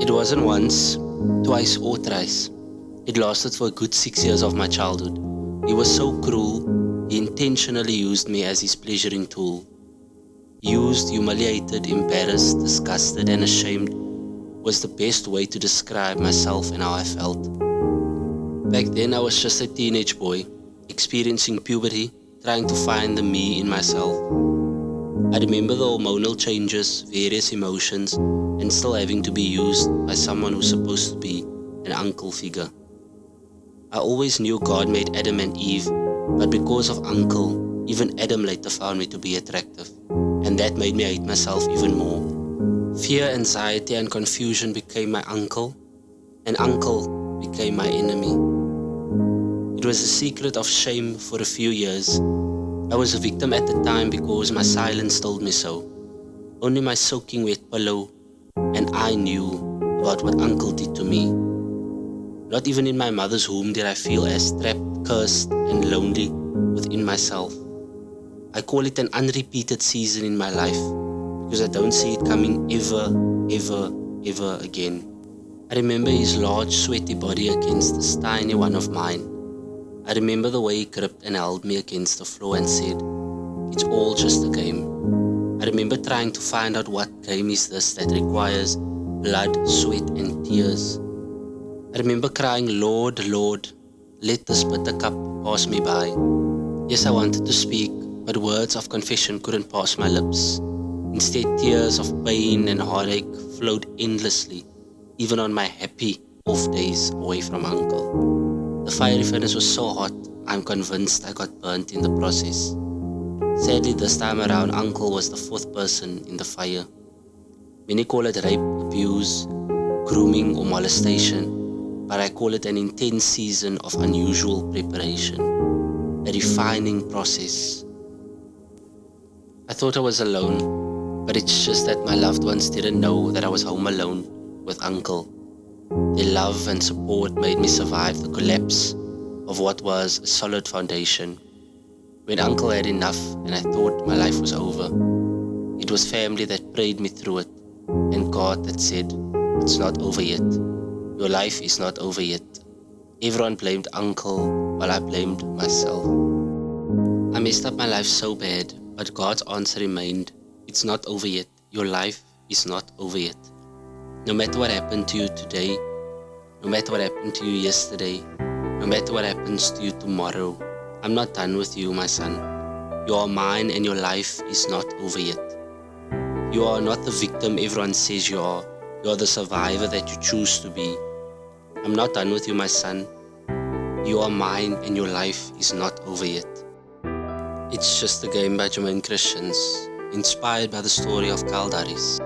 It wasn't once, twice or thrice. It lasted for a good 6 years of my childhood. He was so cruel, he intentionally used me as his pleasuring tool. Used, humiliated, embarrassed, disgusted and ashamed was the best way to describe myself and how I felt. Back then I was just a teenage boy, experiencing puberty, trying to find the me in myself. I remember the hormonal changes, various emotions, and still having to be used by someone who's supposed to be an uncle figure. I always knew God made Adam and Eve, but because of uncle, even Adam later found me to be attractive, and that made me hate myself even more. Fear, anxiety, and confusion became my uncle, and uncle became my enemy. It was a secret of shame for a few years. I was a victim at the time because my silence told me so. Only my soaking wet pillow and I knew about what uncle did to me. Not even in my mother's womb did I feel as trapped, cursed, and lonely within myself. I call it an unrepeated season in my life because I don't see it coming ever again. I remember his large, sweaty body against this tiny one of mine. I remember the way he gripped and held me against the floor and said, "It's all just a game." I remember trying to find out what game is this that requires blood, sweat, and tears. I remember crying, Lord, Lord, let this bitter cup pass me by." Yes, I wanted to speak, but words of confession couldn't pass my lips. Instead, tears of pain and heartache flowed endlessly, even on my happy off days away from uncle. The fiery furnace was so hot, I'm convinced I got burnt in the process. Sadly, this time around, uncle was the fourth person in the fire. Many call it rape, abuse, grooming or molestation, but I call it an intense season of unusual preparation, a refining process. I thought I was alone, but it's just that my loved ones didn't know that I was home alone with uncle. Their love and support made me survive the collapse of what was a solid foundation. When uncle had enough and I thought my life was over, it was family that prayed me through it, and God that said, "It's not over yet. Your life is not over yet." Everyone blamed uncle while I blamed myself. I messed up my life so bad, but God's answer remained, "It's not over yet. Your life is not over yet." No matter what happened to you today, no matter what happened to you yesterday, no matter what happens to you tomorrow, I'm not done with you, my son. You are mine and your life is not over yet. You are not the victim everyone says you are. You are the survivor that you choose to be. I'm not done with you, my son. You are mine and your life is not over yet. It's Just a Game by Jermaine Christians, inspired by the story of Caldaris.